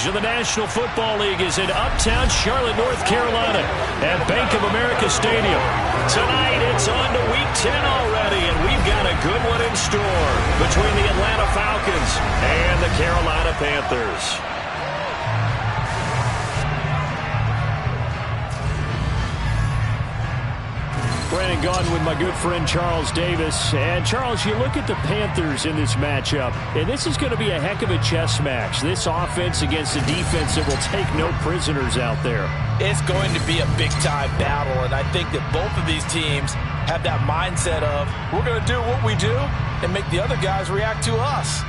of the National Football League is in uptown Charlotte, North Carolina at Bank of America Stadium. Tonight it's on to Week 10 already, and we've got a good one in store between the Atlanta Falcons and the Carolina Panthers. Brandon Gaudin with my good friend Charles Davis. And Charles, you look at the Panthers in this matchup, and this is going to be a heck of a chess match. This offense against a defense that will take no prisoners out there. It's going to be a big-time battle, and I think that both of these teams have that mindset of we're going to do what we do and make the other guys react to us.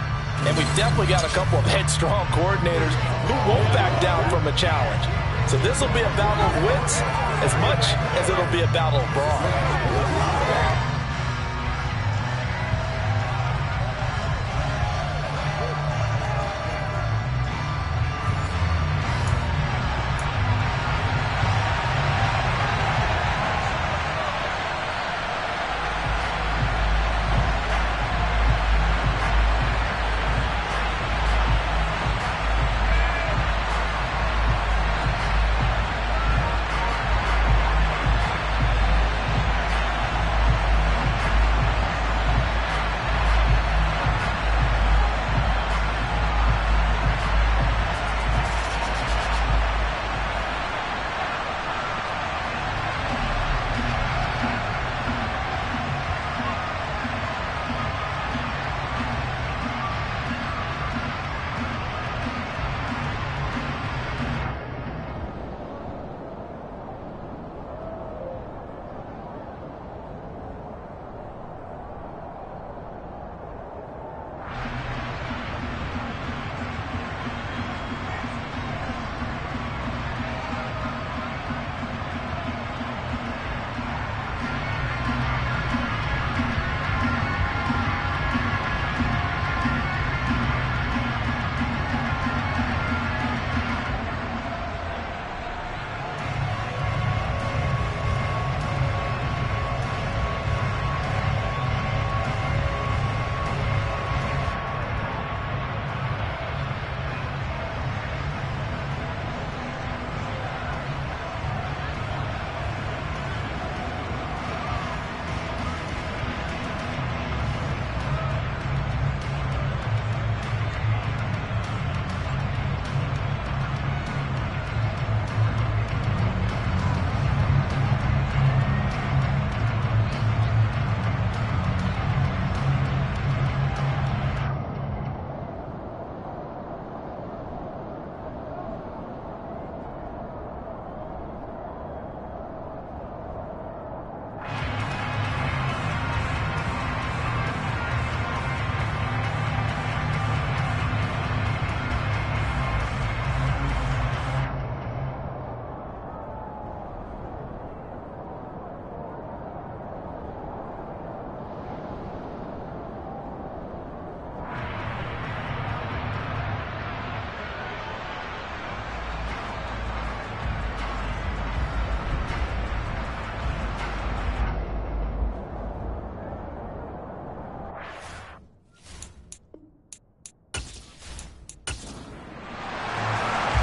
And we've definitely got a couple of headstrong coordinators who won't back down from a challenge. So this will be a battle of wits as much as it'll be a battle of brawn.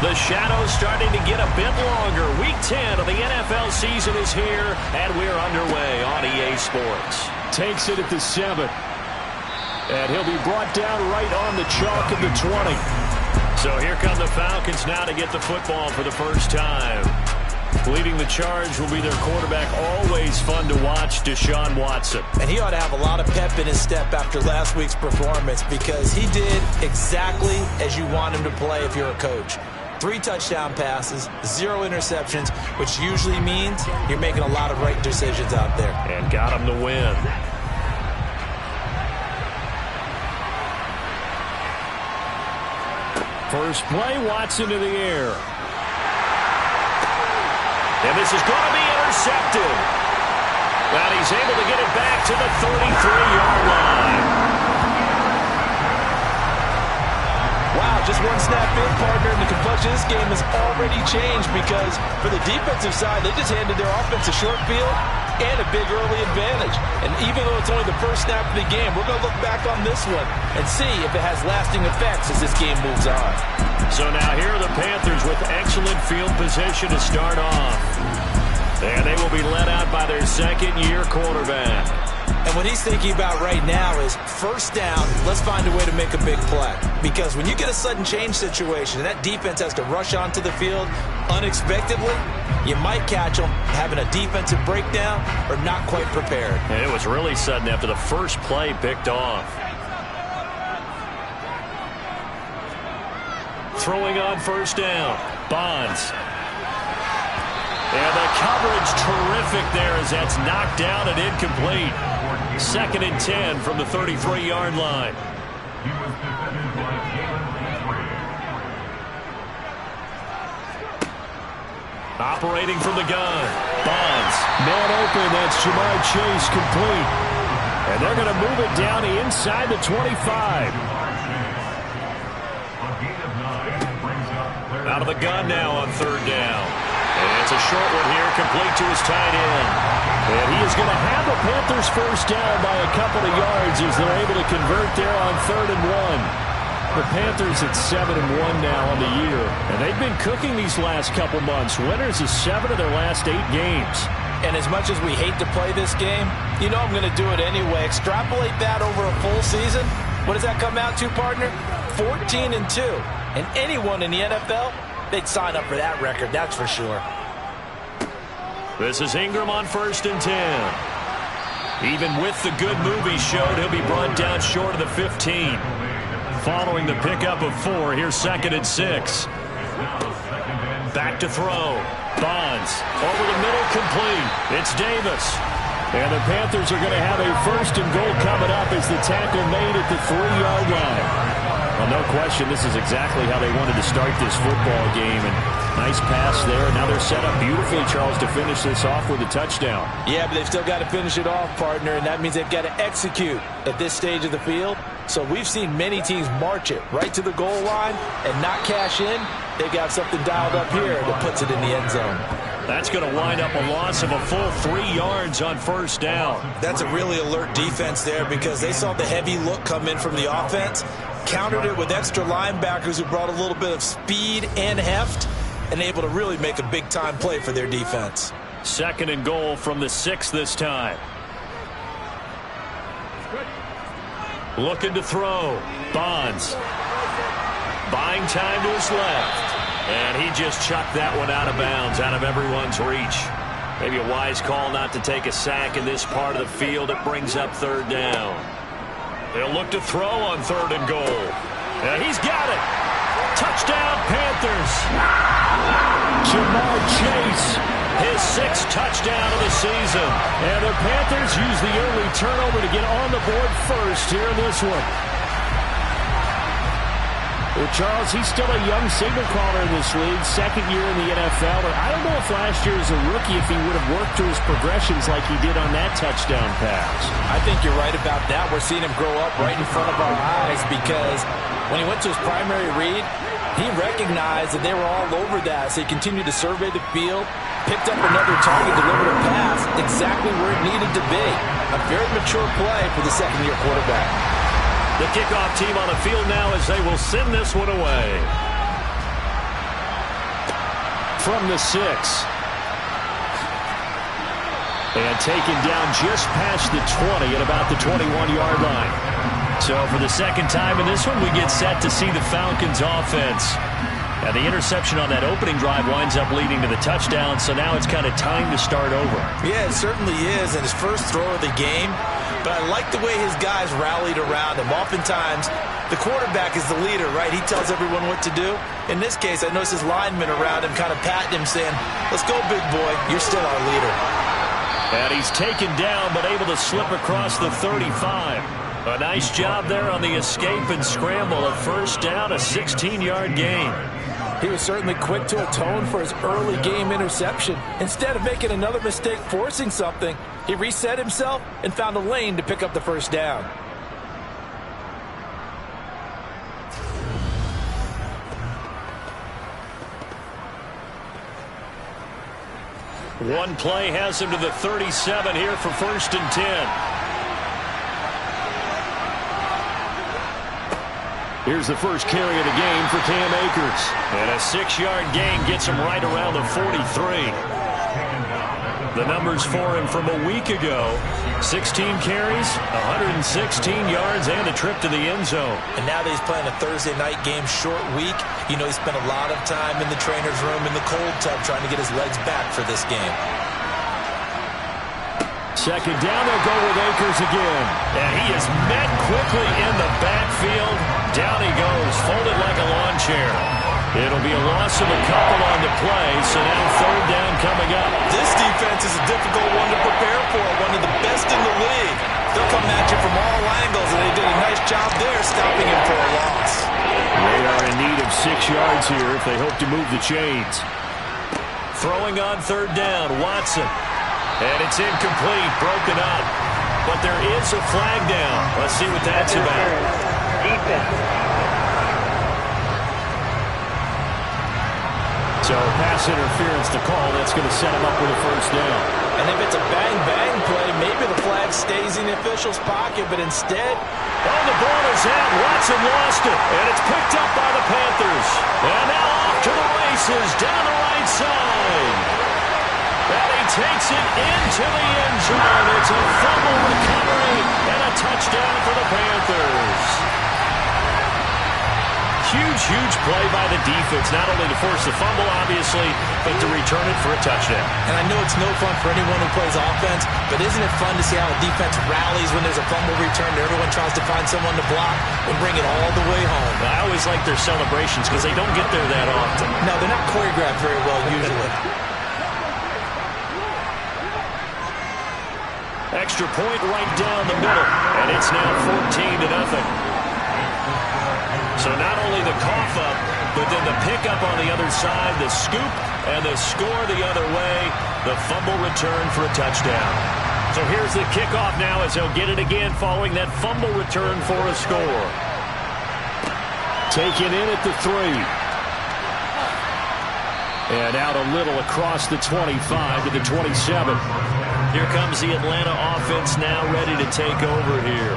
The shadow's starting to get a bit longer. Week 10 of the NFL season is here, and we're underway on EA Sports. Takes it at the 7. And he'll be brought down right on the chalk of the 20. So here come the Falcons now to get the football for the first time. Leading the charge will be their quarterback, always fun to watch, Deshaun Watson. And he ought to have a lot of pep in his step after last week's performance because he did exactly as you want him to play if you're a coach. 3 touchdown passes, 0 interceptions, which usually means you're making a lot of right decisions out there. And got him the win. First play, Watson to the air. And this is going to be intercepted. And he's able to get it back to the 33-yard line. Wow, just one snap in, partner, and the complexion of this game has already changed because for the defensive side, they just handed their offense a short field. and a big early advantage. And even though it's only the first snap of the game, we're going to look back on this one and see if it has lasting effects as this game moves on. So now here are the Panthers with excellent field position to start off. And they will be led out by their second-year quarterback. And what he's thinking about right now is first down, let's find a way to make a big play. Because when you get a sudden change situation and that defense has to rush onto the field unexpectedly, you might catch them having a defensive breakdown or not quite prepared. And it was really sudden after the first play picked off. Throwing on first down, Bonds. And the coverage terrific there as that's knocked down and incomplete. 2nd and 10 from the 33-yard line. Operating from the gun. Bonds. Man open. That's Jamar Chase complete. And they're going to move it down inside the 25. Out of the gun now on 3rd down. And it's a short one here, complete to his tight end. And he is going to have the Panthers first down by a couple of yards as they're able to convert there on 3rd and 1. The Panthers at 7-1 now on the year. And they've been cooking these last couple months. Winners of 7 of their last 8 games. And as much as we hate to play this game, you know I'm going to do it anyway. Extrapolate that over a full season. What does that come out to, partner? 14-2. And anyone in the NFL, they'd sign up for that record, that's for sure. This is Ingram on 1st and 10. Even with the good move he showed, he'll be brought down short of the 15. Following the pickup of 4, here's 2nd and 6. Back to throw. Bonds over the middle, complete. It's Davis. And the Panthers are going to have a 1st and goal coming up as the tackle made at the 3-yard line. Well, no question, this is exactly how they wanted to start this football game. And nice pass there. Now they're set up beautifully, Charles, to finish this off with a touchdown. Yeah, but they've still got to finish it off, partner, and that means they've got to execute at this stage of the field. So we've seen many teams march it right to the goal line and not cash in. They got something dialed up here that puts it in the end zone. That's going to wind up a loss of a full 3 yards on first down. That's a really alert defense there because they saw the heavy look come in from the offense, countered it with extra linebackers who brought a little bit of speed and heft, and able to really make a big-time play for their defense. 2nd and goal from the 6 this time. Looking to throw. Bonds. Buying time to his left. And he just chucked that one out of bounds, out of everyone's reach. Maybe a wise call not to take a sack in this part of the field. It brings up 3rd down. They'll look to throw on 3rd and goal. And he's got it. Touchdown, Panthers. Jamar Chase, his 6th touchdown of the season. And the Panthers use the early turnover to get on the board first here in this one. Well, Charles, he's still a young signal caller in this league, 2nd year in the NFL. But I don't know if last year as a rookie if he would have worked through his progressions like he did on that touchdown pass. I think you're right about that. We're seeing him grow up right in front of our eyes because when he went to his primary read, he recognized that they were all over that. So he continued to survey the field, picked up another target, delivered a pass exactly where it needed to be. A very mature play for the 2nd-year quarterback. The kickoff team on the field now as they will send this one away. From the 6. And taken down just past the 20 at about the 21-yard line. So for the 2nd time in this one, we get set to see the Falcons offense. And the interception on that opening drive winds up leading to the touchdown, so now it's kind of time to start over. Yeah, it certainly is, and his first throw of the game. But I like the way his guys rallied around him. Oftentimes, the quarterback is the leader, right? He tells everyone what to do. In this case, I noticed his linemen around him kind of patting him, saying, let's go, big boy. You're still our leader. And he's taken down, but able to slip across the 35. A nice job there on the escape and scramble. A first down, a 16-yard gain. He was certainly quick to atone for his early game interception. Instead of making another mistake forcing something, he reset himself and found a lane to pick up the first down. One play has him to the 37 here for 1st and 10. Here's the first carry of the game for Cam Akers. And a 6-yard gain gets him right around the 43. The numbers for him from a week ago: 16 carries, 116 yards, and a trip to the end zone. And now that he's playing a Thursday night game, short week, you know he spent a lot of time in the trainer's room in the cold tub trying to get his legs back for this game. Second down, they'll go with Akers again. And he is met quickly in the backfield. Down he goes, folded like a lawn chair. It'll be a loss of a couple on the play, so now 3rd down coming up. This defense is a difficult one to prepare for, one of the best in the league. They'll come at you from all angles, and they did a nice job there stopping him for a loss. They are in need of 6 yards here if they hope to move the chains. Throwing on 3rd down, Watson. And it's incomplete, broken up. But there is a flag down. Let's see what that's about. Defense. So pass interference to call. That's going to set him up with a 1st down. And if it's a bang-bang play, maybe the flag stays in the official's pocket, but instead... Oh, the ball is out. Watson lost it. And it's picked up by the Panthers. And now off to the races down the right side. And he takes it into the end zone. It's a fumble recovery and a touchdown for the Panthers. Huge play by the defense, not only to force the fumble, obviously, but to return it for a touchdown. And I know it's no fun for anyone who plays offense, but isn't it fun to see how a defense rallies when there's a fumble return and everyone tries to find someone to block and bring it all the way home? I always like their celebrations because they don't get there that often. No, they're not choreographed very well usually. Extra point right down the middle, and it's now 14-0. So not only the cough up, but then the pickup on the other side, the scoop, and the score the other way, the fumble return for a touchdown. So here's the kickoff now as he'll get it again following that fumble return for a score. Taken in at the 3. And out a little across the 25 to the 27. Here comes the Atlanta offense now ready to take over here.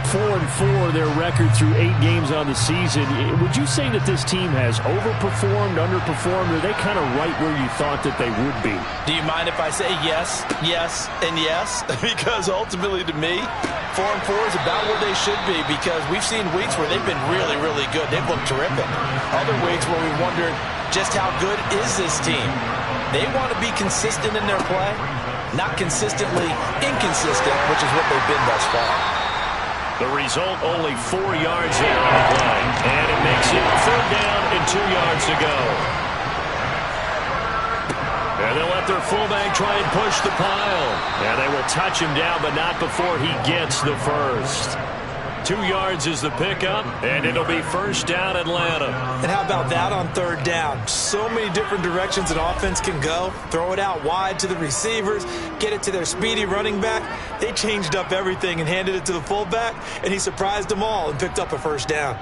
4-4 their record through 8 games on the season. Would you say that this team has overperformed, underperformed, or are they kind of right where you thought that they would be? Do you mind if I say yes, yes, and yes? Because ultimately to me, 4-4 is about where they should be because we've seen weeks where they've been really, really good. They've looked terrific. Other weeks where we wondered just how good is this team. They want to be consistent in their play, not consistently inconsistent, which is what they've been thus far. The result, only 4 yards here on the play. And it makes it 3rd down and 2 yards to go. And they'll let their fullback try and push the pile. And they will touch him down, but not before he gets the first. 2 yards is the pickup, and it'll be 1st down Atlanta. And how about that on 3rd down? So many different directions an offense can go. Throw it out wide to the receivers, get it to their speedy running back. They changed up everything and handed it to the fullback, and he surprised them all and picked up a 1st down.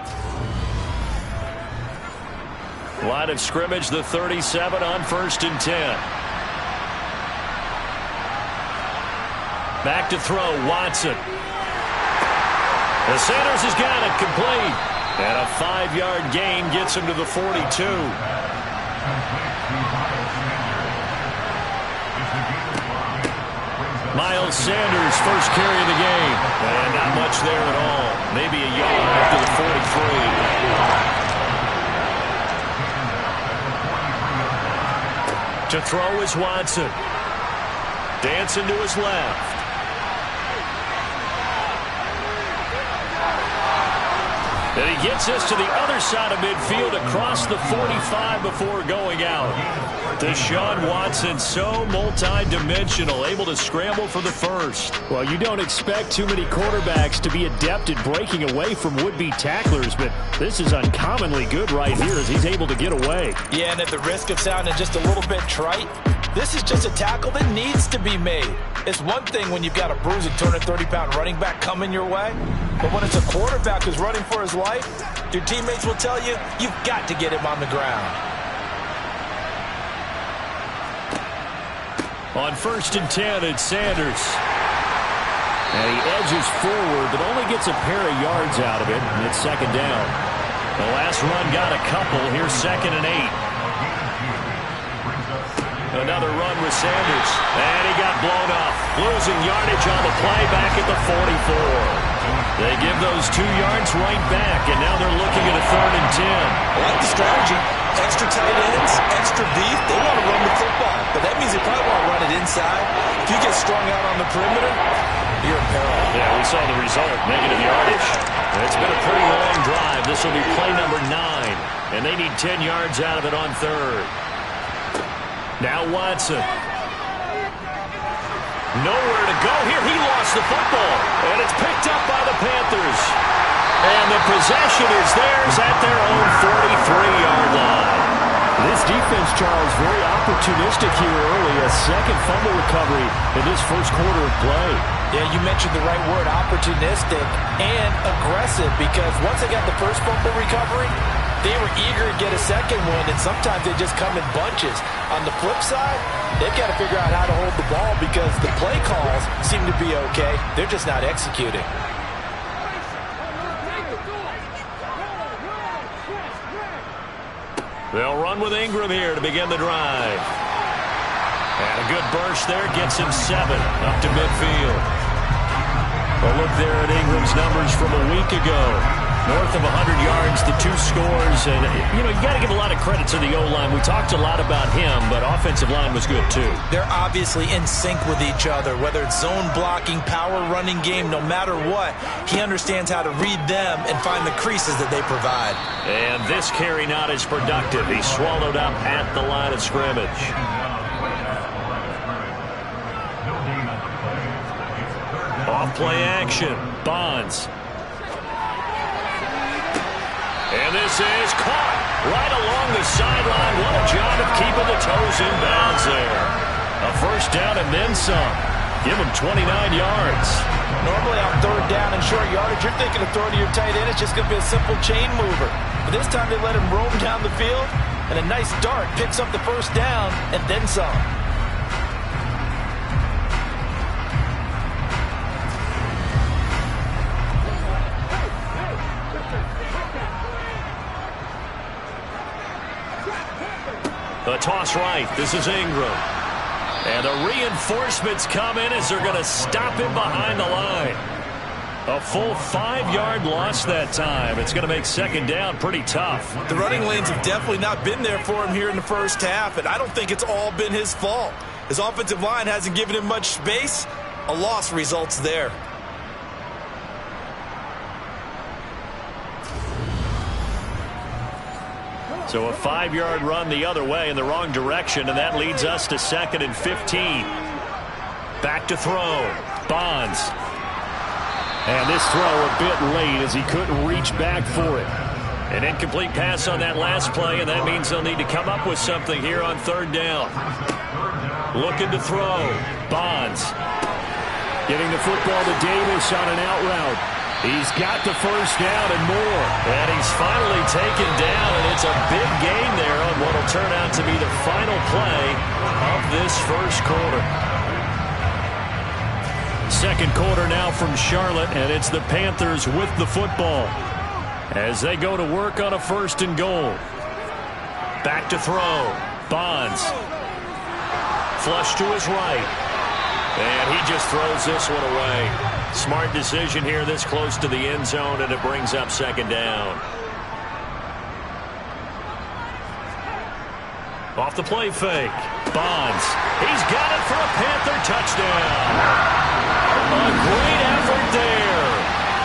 Line of scrimmage, the 37 on 1st and 10. Back to throw, Watson. The Sanders has got it complete. And a 5-yard gain gets him to the 42. Miles Sanders, first carry of the game. And not much there at all. Maybe a yard after the 43. To throw is Watson. Dancing to his left. And he gets us to the other side of midfield across the 45 before going out. Deshaun Watson, so multi-dimensional, able to scramble for the first. Well, you don't expect too many quarterbacks to be adept at breaking away from would-be tacklers, but this is uncommonly good right here as he's able to get away. Yeah, and at the risk of sounding just a little bit trite, this is just a tackle that needs to be made. It's one thing when you've got a bruising 230-pound running back coming your way, but when it's a quarterback who's running for his life, your teammates will tell you, you've got to get him on the ground. On 1st and 10, it's Sanders. And he edges forward, but only gets a pair of yards out of it, and it's 2nd down. The last run got a couple. Here's 2nd and 8. Another run with Sanders. And he got blown up. Losing yardage on the play back at the 44. They give those 2 yards right back, and now they're looking at a 3rd and 10. I like the strategy. Extra tight ends, extra beef. They want to run the football, but that means they probably want to run it inside. If you get strung out on the perimeter, you're in peril. Yeah, we saw the result. Negative yardage. It's been a pretty long drive. This will be play number 9, and they need 10 yards out of it on 3rd. Now Watson. Nowhere to go here. He lost the football, and it's picked up by the Panthers. And the possession is theirs at their own 43-yard line. This defense, Charles, very opportunistic here early. A second fumble recovery in this first quarter of play. Yeah, you mentioned the right word, opportunistic and aggressive, because once they got the first fumble recovery, they were eager to get a second one, and sometimes they just come in bunches. On the flip side, they've got to figure out how to hold the ball because the play calls seem to be okay. They're just not executing. They'll run with Ingram here to begin the drive. And a good burst there gets him 7 up to midfield. A look there at Ingram's numbers from a week ago. North of 100 yards, the 2 scores. And, you know, you got to give a lot of credit to the O-line. We talked a lot about him, but offensive line was good, too. They're obviously in sync with each other, whether it's zone blocking, power running game, no matter what. He understands how to read them and find the creases that they provide. And this carry not as productive. He's swallowed up at the line of scrimmage. Off-play action. Bonds. And this is caught right along the sideline. What a job of keeping the toes in bounds there. A first down and then some. Give him 29 yards. Normally on 3rd down and short yardage, you're thinking of throwing to your tight end. It's just going to be a simple chain mover. But this time they let him roam down the field, and a nice dart picks up the first down and then some. The toss right. This is Ingram. And the reinforcements come in as they're going to stop him behind the line. A full 5-yard loss that time. It's going to make 2nd down pretty tough. The running lanes have definitely not been there for him here in the first half, and I don't think it's all been his fault. His offensive line hasn't given him much space. A loss results there. So a 5-yard run the other way in the wrong direction, and that leads us to 2nd and 15. Back to throw. Bonds. And this throw a bit late as he couldn't reach back for it. An incomplete pass on that last play, and that means they'll need to come up with something here on 3rd down. Looking to throw. Bonds. Getting the football to Davis on an out route. He's got the first down and more. And he's finally taken down, and it's a big gain there on what will turn out to be the final play of this first quarter. 2nd quarter now from Charlotte, and it's the Panthers with the football as they go to work on a 1st and goal. Back to throw. Bonds. Flush to his right. And he just throws this one away. Smart decision here this close to the end zone, and it brings up 2nd down. Off the play fake. Bonds. He's got it for a Panther touchdown. A great effort there.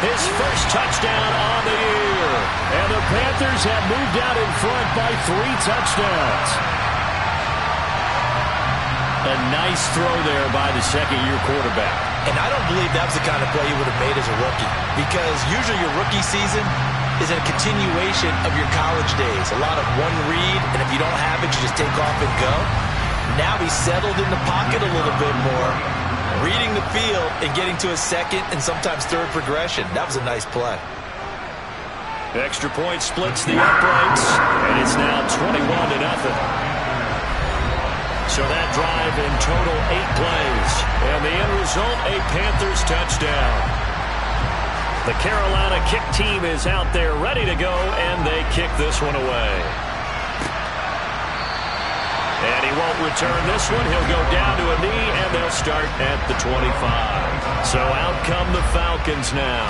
His first touchdown on the year. And the Panthers have moved out in front by 3 touchdowns. A nice throw there by the 2nd-year quarterback. And I don't believe that was the kind of play you would have made as a rookie, because usually your rookie season is a continuation of your college days. A lot of one read, and if you don't have it, you just take off and go. Now he's settled in the pocket a little bit more, reading the field and getting to a 2nd and sometimes 3rd progression. That was a nice play. The extra point splits the uprights, and it's now 21-0. So that drive in total 8 plays. And the end result, a Panthers touchdown. The Carolina kick team is out there ready to go, and they kick this one away. And he won't return this one. He'll go down to a knee, and they'll start at the 25. So out come the Falcons now.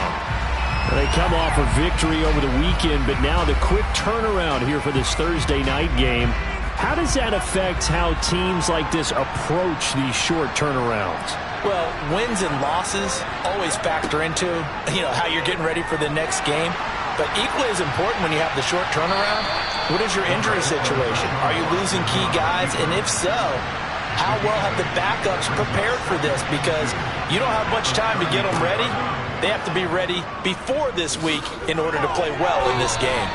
They come off a victory over the weekend, but now the quick turnaround here for this Thursday night game. How does that affect how teams like this approach these short turnarounds? Well, wins and losses always factor into, how you're getting ready for the next game. But equally as important when you have the short turnaround, what is your injury situation? Are you losing key guys? And if so, how well have the backups prepared for this? Because you don't have much time to get them ready. They have to be ready before this week in order to play well in this game.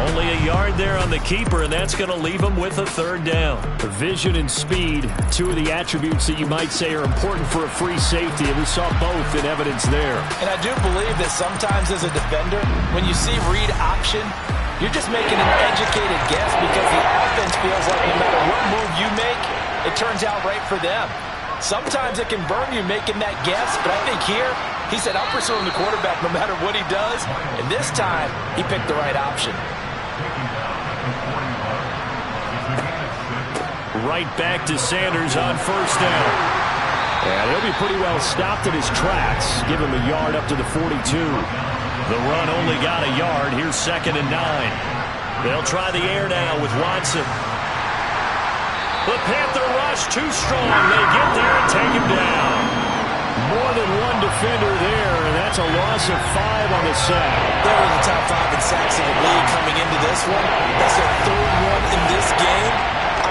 Only a yard there on the keeper, and that's going to leave him with a third down. Vision and speed, two of the attributes that you might say are important for a free safety, and we saw both in evidence there. And I do believe that sometimes as a defender, when you see read option, you're just making an educated guess because the offense feels like no matter what move you make, it turns out right for them. Sometimes it can burn you making that guess, but I think here, he said, I'm pursuing the quarterback no matter what he does. And this time, he picked the right option. Right back to Sanders on first down. And he'll be pretty well stopped in his tracks. Give him a yard up to the 42. The run only got a yard. Here's 2nd and 9. They'll try the air now with Watson. The Panther rush too strong. They get there and take him down. More than one defender there, and that's a loss of 5 on the sack. They're in the top 5 in sacks in the league coming into this one. That's their 3rd one in this game.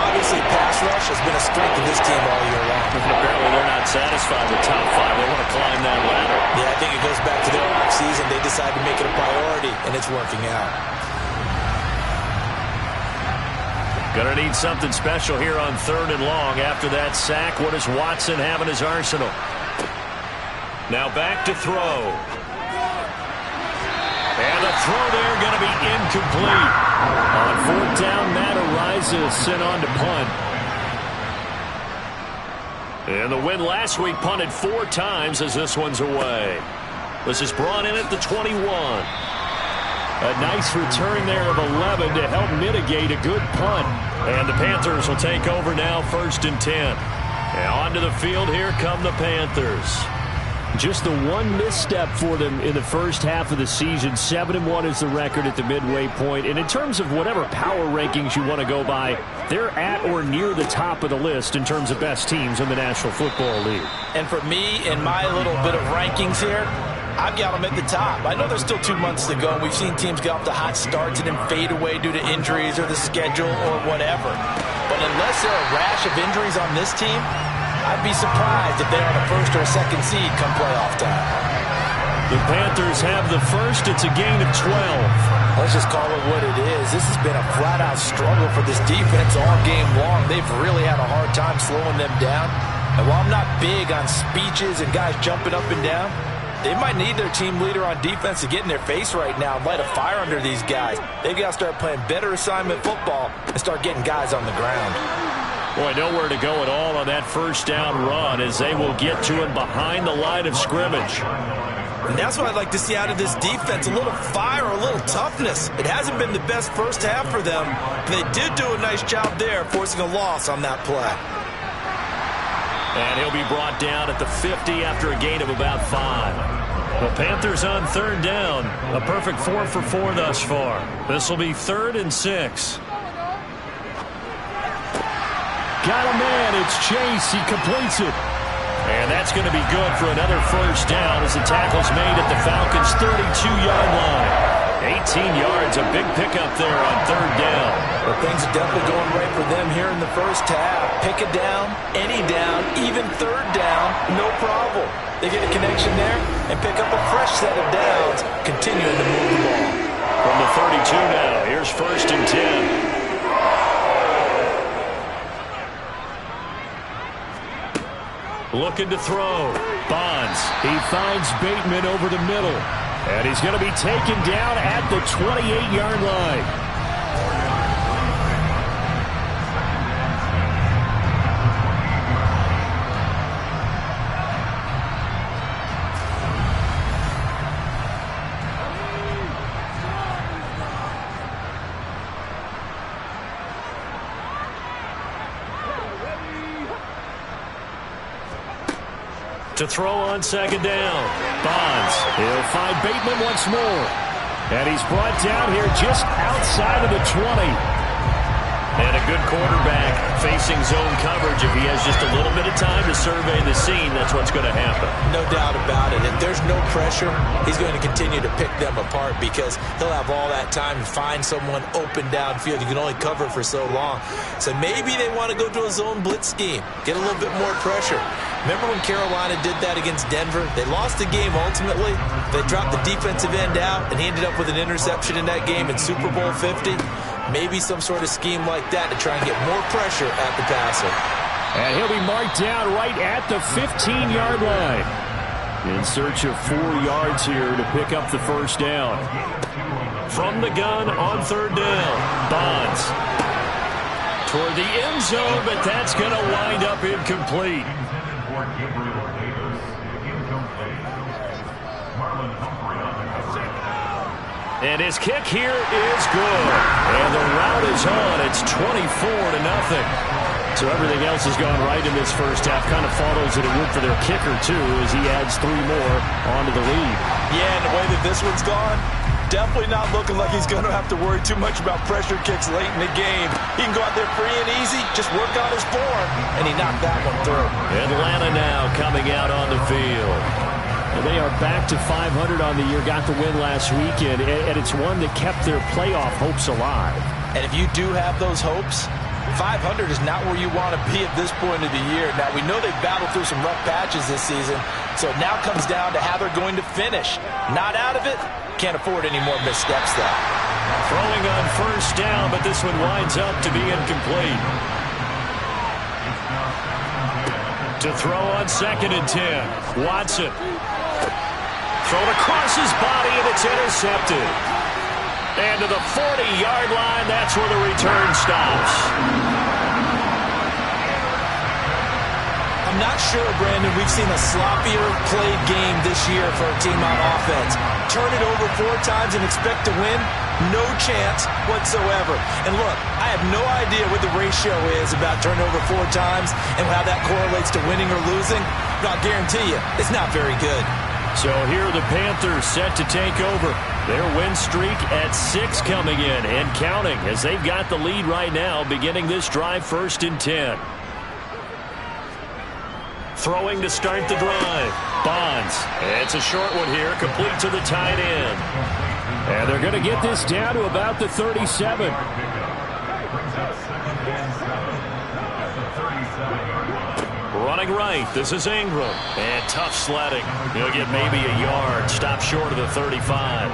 Obviously, pass rush has been a strength of this team all year long. And apparently, they're not satisfied with top 5. They want to climb that ladder. Yeah, I think it goes back to their offseason. They decided to make it a priority, and it's working out. Gonna need something special here on 3rd and long. After that sack, what does Watson have in his arsenal? Now back to throw. And the throw there going to be incomplete. On 4th down, Matt Ariza sent on to punt. And the win last week punted 4 times as this one's away. This is brought in at the 21. A nice return there of 11 to help mitigate a good punt. And the Panthers will take over now 1st and 10. And onto the field, here come the Panthers. Just the one misstep for them in the first half of the season. 7-1 is the record at the midway point. And in terms of whatever power rankings you want to go by, they're at or near the top of the list in terms of best teams in the National Football League. And for me, in my little bit of rankings here, I've got them at the top. I know there's still 2 months to go. We've seen teams get off to hot starts and then fade away due to injuries or the schedule or whatever. But unless there are a rash of injuries on this team, I'd be surprised if they're on a 1st or a 2nd seed come playoff time. The Panthers have the first. It's a gain of 12. Let's just call it what it is. This has been a flat-out struggle for this defense all game long. They've really had a hard time slowing them down. And while I'm not big on speeches and guys jumping up and down, they might need their team leader on defense to get in their face right now and light a fire under these guys. They've got to start playing better assignment football and start getting guys on the ground. Boy, nowhere to go at all on that 1st down run as they will get to him behind the line of scrimmage. And that's what I'd like to see out of this defense, a little fire, a little toughness. It hasn't been the best first half for them, but they did do a nice job there forcing a loss on that play. And he'll be brought down at the 50 after a gain of about 5. The Panthers on 3rd down. A perfect 4 for 4 thus far. This will be 3rd and 6. Got a man. It's Chase. He completes it. And that's going to be good for another 1st down as the tackle's made at the Falcons' 32-yard line. 18 yards, a big pickup there on 3rd down. But things are definitely going right for them here in the first half. Pick a down, any down, even 3rd down, no problem. They get a connection there and pick up a fresh set of downs, continuing to move the ball. From the 32 now, here's 1st and 10. Looking to throw. Bonds. He finds Bateman over the middle. And he's going to be taken down at the 28-yard line. To throw on second down. Bonds. He'll find Bateman once more. And he's brought down here just outside of the 20. And a good quarterback facing zone coverage. If he has just a little bit of time to survey the scene, that's what's going to happen. No doubt about it. If there's no pressure, he's going to continue to pick them apart because he'll have all that time to find someone open downfield. You can only cover for so long. So maybe they want to go to a zone blitz scheme, get a little bit more pressure. Remember when Carolina did that against Denver? They lost the game ultimately. They dropped the defensive end out, and he ended up with an interception in that game in Super Bowl 50. Maybe some sort of scheme like that to try and get more pressure at the passer. And he'll be marked down right at the 15-yard line. In search of 4 yards here to pick up the first down. From the gun on third down. Bonds. Toward the end zone, but that's going to wind up incomplete. And his kick here is good. And the route is on. It's 24-0. So everything else has gone right in this first half. Kind of follows that it would for their kicker, too, as he adds 3 more onto the lead. Yeah, and the way that this one's gone, definitely not looking like he's going to have to worry too much about pressure kicks late in the game. He can go out there free and easy, just work on his form, and he knocked that one through. Atlanta now coming out on the field. And they are back to 500 on the year, got the win last weekend, and it's one that kept their playoff hopes alive. And if you do have those hopes, 500 is not where you want to be at this point of the year. Now, we know they've battled through some rough patches this season, so it now comes down to how they're going to finish. Not out of it, can't afford any more missteps, though. Throwing on first down, but this one winds up to be incomplete. To throw on second and 10. Watson. Thrown across his body, and it's intercepted. And to the 40-yard line, that's where the return stops. I'm not sure, Brandon, we've seen a sloppier played game this year for a team on offense. Turn it over 4 times and expect to win? No chance whatsoever. And look, I have no idea what the ratio is about turnover 4 times and how that correlates to winning or losing. But I'll guarantee you, it's not very good. So here are the Panthers set to take over. Their win streak at 6 coming in and counting as they've got the lead right now, beginning this drive 1st and 10. Throwing to start the drive. Bonds. It's a short one here, complete to the tight end. And they're going to get this down to about the 37. Running right, this is Ingram. And tough sledding. He'll get maybe a yard. Stop short of the 35.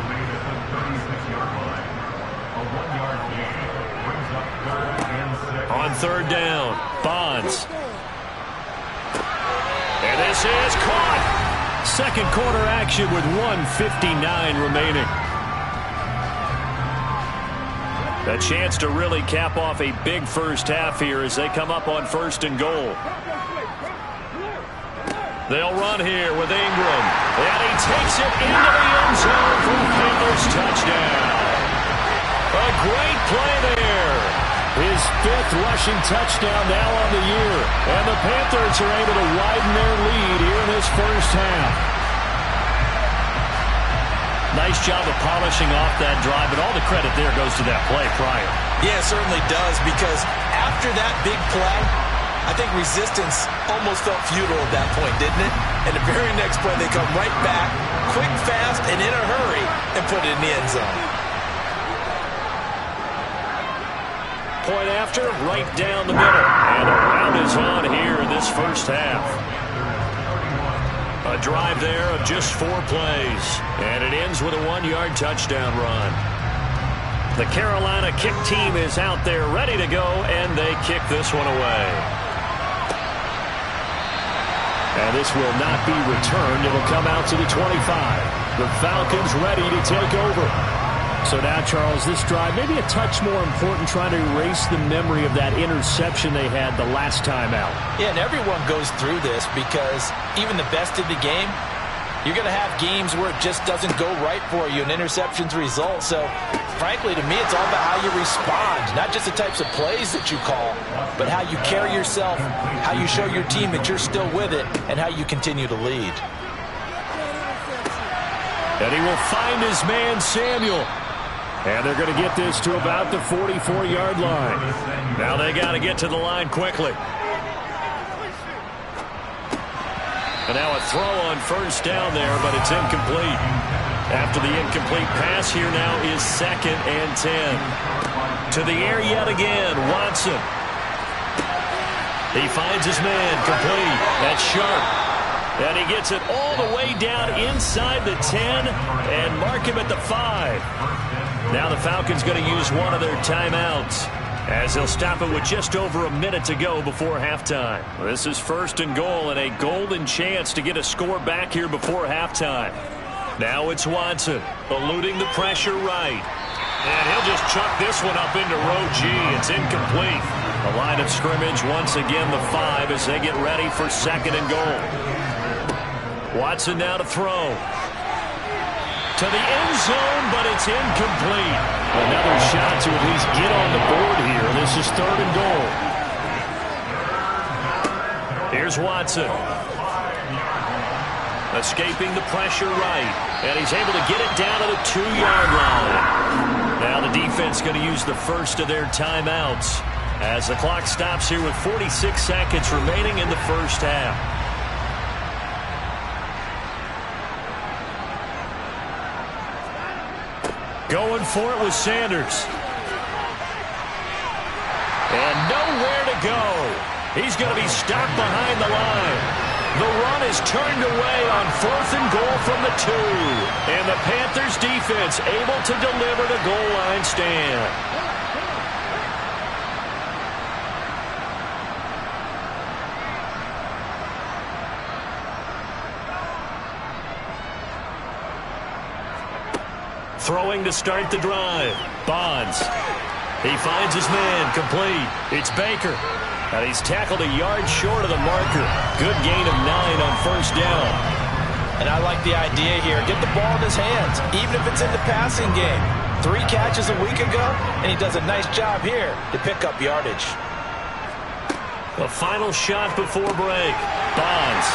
On third down, Bonds. And this is caught. Second quarter action with 1:59 remaining. A chance to really cap off a big first half here as they come up on 1st and goal. They'll run here with Ingram. And he takes it into the end zone for a Panthers touchdown. A great play there. His 5th rushing touchdown now on the year. And the Panthers are able to widen their lead here in this first half. Nice job of polishing off that drive, but all the credit there goes to that play prior. Yeah, it certainly does, because after that big play, I think resistance almost felt futile at that point, didn't it? And the very next play, they come right back, quick, fast, and in a hurry, and put it in the end zone. Point after, right down the middle. And a round is on here in this first half. A drive there of just 4 plays. And it ends with a 1-yard touchdown run. The Carolina kick team is out there ready to go, and they kick this one away. And this will not be returned. It'll come out to the 25. The Falcons ready to take over. So now, Charles, this drive maybe a touch more important, trying to erase the memory of that interception they had the last time out. Yeah, and everyone goes through this because even the best of the game, you're going to have games where it just doesn't go right for you and interceptions result. So frankly, to me, it's all about how you respond, not just the types of plays that you call, but how you carry yourself, how you show your team that you're still with it, and how you continue to lead. And he will find his man, Samuel. And they're going to get this to about the 44-yard line. Now they got to get to the line quickly. And now a throw on first down there, but it's incomplete. After the incomplete pass, here now is 2nd and 10. To the air yet again, Watson. He finds his man, complete. That's Sharp. And he gets it all the way down inside the 10 and mark him at the 5. Now the Falcons going to use one of their timeouts as they'll stop it with just over a minute to go before halftime. This is 1st and goal and a golden chance to get a score back here before halftime. Now it's Watson eluding the pressure right. And he'll just chuck this one up into row G. It's incomplete. The line of scrimmage once again the 5 as they get ready for 2nd and goal. Watson now to throw. To the end zone, but it's incomplete. Another shot to at least get on the board here. This is 3rd and goal. Here's Watson. Escaping the pressure right. And he's able to get it down to the 2-yard line. Now the defense going to use the first of their timeouts as the clock stops here with 46 seconds remaining in the first half. Going for it with Sanders. And nowhere to go. He's going to be stopped behind the line. The run is turned away on 4th and goal from the 2. And the Panthers defense able to deliver the goal line stand. Throwing to start the drive. Bonds. He finds his man, complete. It's Baker. And he's tackled a yard short of the marker. Good gain of 9 on first down. And I like the idea here. Get the ball in his hands, even if it's in the passing game. 3 catches a week ago, and he does a nice job here to pick up yardage. The final shot before break. Bonds.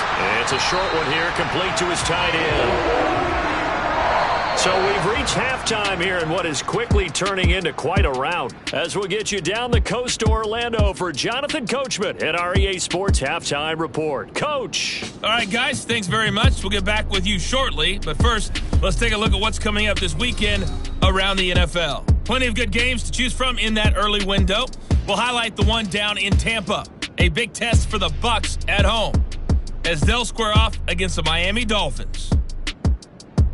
It's a short one here, complete to his tight end. So we've reached halftime here in what is quickly turning into quite a rout. As we'll get you down the coast to Orlando for Jonathan Coachman at our EA Sports Halftime Report. Coach. All right, guys, thanks very much. We'll get back with you shortly. But first, let's take a look at what's coming up this weekend around the NFL. Plenty of good games to choose from in that early window. We'll highlight the one down in Tampa. A big test for the Bucs at home as they'll square off against the Miami Dolphins.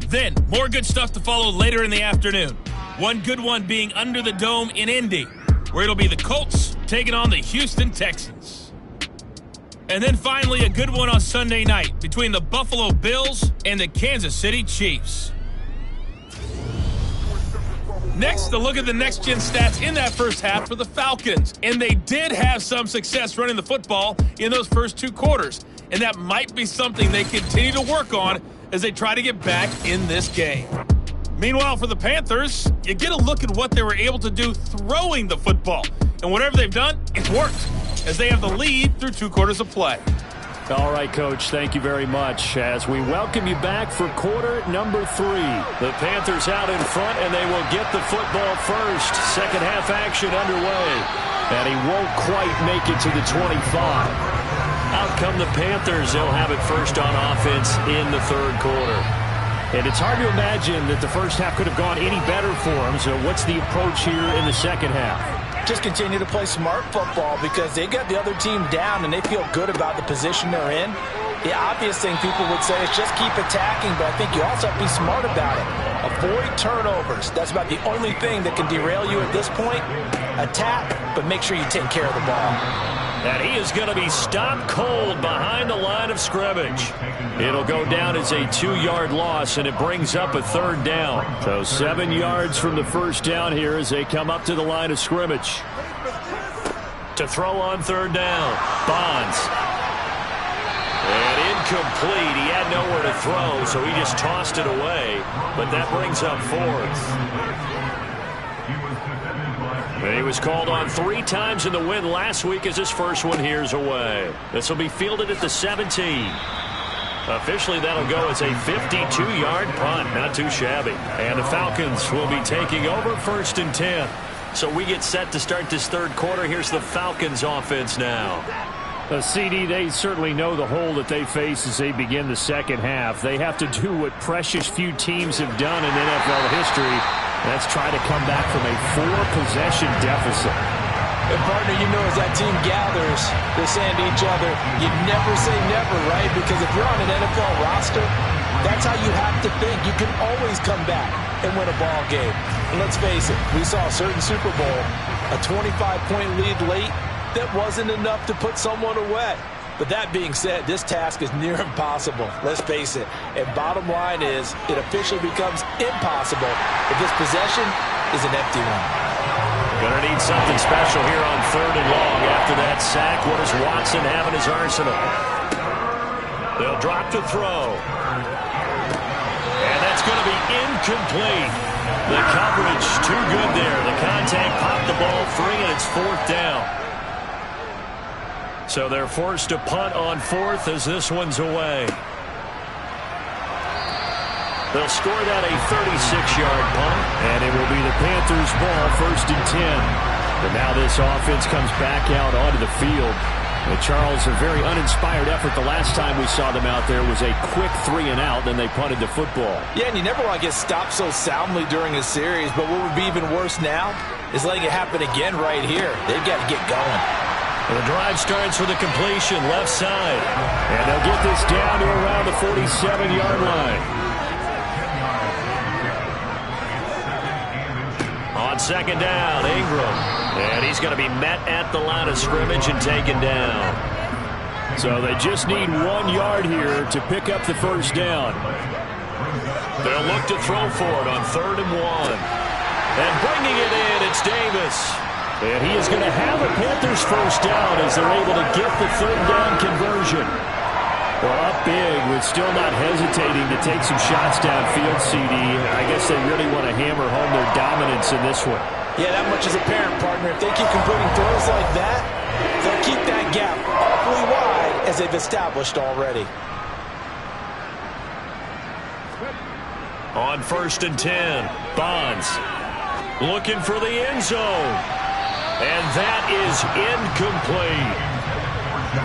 Then, more good stuff to follow later in the afternoon. One good one being under the dome in Indy, where it'll be the Colts taking on the Houston Texans. And then finally, a good one on Sunday night between the Buffalo Bills and the Kansas City Chiefs. Next, a look at the next-gen stats in that first half for the Falcons. And they did have some success running the football in those first 2 quarters. And that might be something they continue to work on as they try to get back in this game. Meanwhile, for the Panthers, you get a look at what they were able to do throwing the football. And whatever they've done, it's worked, as they have the lead through 2 quarters of play. All right, Coach, thank you very much. As we welcome you back for quarter number 3. The Panthers out in front, and they will get the football first. Second half action underway. And he won't quite make it to the 25. Out come the Panthers. They'll have it first on offense in the 3rd quarter. And it's hard to imagine that the first half could have gone any better for them. So what's the approach here in the second half? Just continue to play smart football because they got the other team down and they feel good about the position they're in. The obvious thing people would say is just keep attacking, but I think you also have to be smart about it. Avoid turnovers. That's about the only thing that can derail you at this point. Attack, but make sure you take care of the ball. And he is going to be stopped cold behind the line of scrimmage. It'll go down as a 2-yard loss, and it brings up a 3rd down. So 7 yards from the first down here as they come up to the line of scrimmage. To throw on 3rd down, Bonds. And incomplete. He had nowhere to throw, so he just tossed it away. But that brings up 4th. He was called on 3 times in the win last week as his first one here's away. This will be fielded at the 17. Officially, that'll go as a 52-yard punt. Not too shabby. And the Falcons will be taking over 1st and 10. So we get set to start this third quarter. Here's the Falcons offense now. CD, they certainly know the hole that they face as they begin the second half. They have to do what precious few teams have done in NFL history. That's try to come back from a 4-possession deficit. And partner, you know, as that team gathers, they're saying to each other, you never say never, right? Because if you're on an NFL roster, that's how you have to think. You can always come back and win a ball game. And let's face it, we saw a certain Super Bowl, a 25-point lead late, that wasn't enough to put someone away. But that being said, this task is near impossible. Let's face it. And bottom line is, it officially becomes impossible if this possession is an empty one. Gonna need something special here on 3rd and long. After that sack, what does Watson have in his arsenal? They'll drop to throw. And that's going to be incomplete. The coverage too good there. The contact popped the ball free, and it's 4th down. So they're forced to punt on 4th as this one's away. They'll score that a 36-yard punt, and it will be the Panthers' ball, 1st and 10. But now this offense comes back out onto the field. And Charles, a very uninspired effort. The last time we saw them out there was a quick 3-and-out, then they punted the football. Yeah, and you never want to get stopped so soundly during a series, but what would be even worse now is letting it happen again right here. They've got to get going. And the drive starts with a completion, left side. And they'll get this down to around the 47-yard line. On 2nd down, Ingram. And he's going to be met at the line of scrimmage and taken down. So they just need 1 yard here to pick up the 1st down. They'll look to throw for it on 3rd and 1. And bringing it in, it's Davis. And he is going to have a Panthers 1st down as they're able to get the 3rd down conversion. Well, up big with still not hesitating to take some shots downfield, CD. I guess they really want to hammer home their dominance in this one. Yeah, that much is apparent, partner. If they keep completing throws like that, they'll keep that gap awfully wide as they've established already. On 1st and 10, Bonds looking for the end zone. And that is incomplete.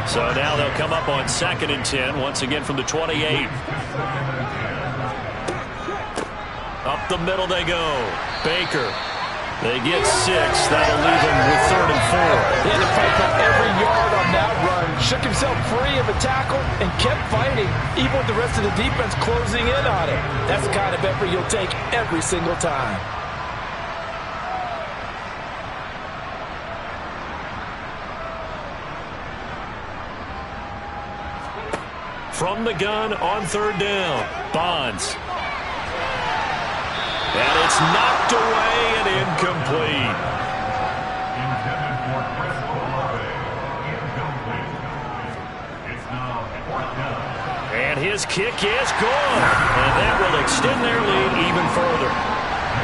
So now they'll come up on 2nd and 10, once again from the 28. Up the middle they go. Baker. They get 6. That'll leave them with 3rd and 4. He had to fight for every yard on that run. Shook himself free of a tackle and kept fighting, even with the rest of the defense closing in on it. That's the kind of effort you'll take every single time. From the gun on 3rd down, Bonds. And it's knocked away and incomplete. And his kick is gone. And that will extend their lead even further.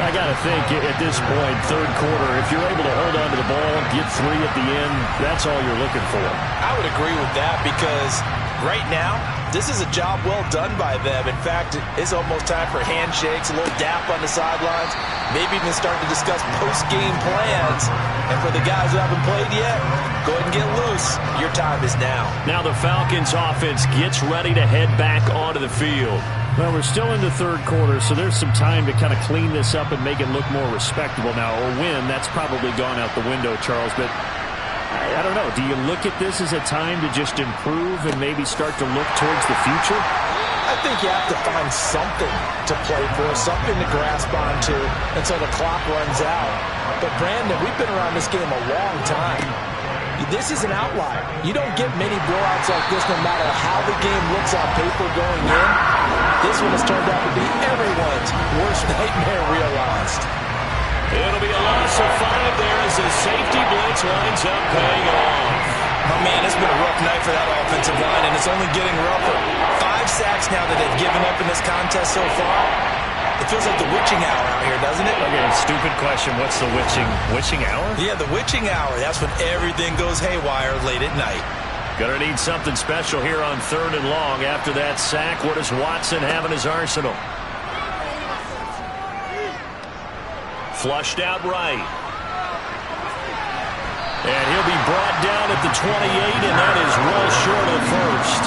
I got to think at this point, 3rd quarter, if you're able to hold on to the ball, get 3 at the end, that's all you're looking for. I would agree with that because right now, this is a job well done by them. In fact, it's almost time for handshakes, a little dap on the sidelines, maybe even start to discuss post-game plans. And for the guys who haven't played yet, go ahead and get loose. Your time is now. Now the Falcons offense gets ready to head back onto the field. Well, we're still in the 3rd quarter, so there's some time to kind of clean this up and make it look more respectable now. Or win, that's probably gone out the window, Charles. But I don't know. Do you look at this as a time to just improve and maybe start to look towards the future? I think you have to find something to play for, something to grasp onto until the clock runs out. But, Brandon, we've been around this game a long time. This is an outlier. You don't get many blowouts like this no matter how the game looks on paper going in. This one has turned out to be everyone's worst nightmare realized. It'll be a loss of 5 there as the safety blitz lines up paying off. Oh, man, it's been a rough night for that offensive line, and it's only getting rougher. 5 sacks now that they've given up in this contest so far. It feels like the witching hour out here, doesn't it? Okay, stupid question. What's the witching hour? Yeah, the witching hour. That's when everything goes haywire late at night. Gonna need something special here on 3rd and long. After that sack, what does Watson have in his arsenal? Flushed out right. And he'll be brought down at the 28, and that is well short of first.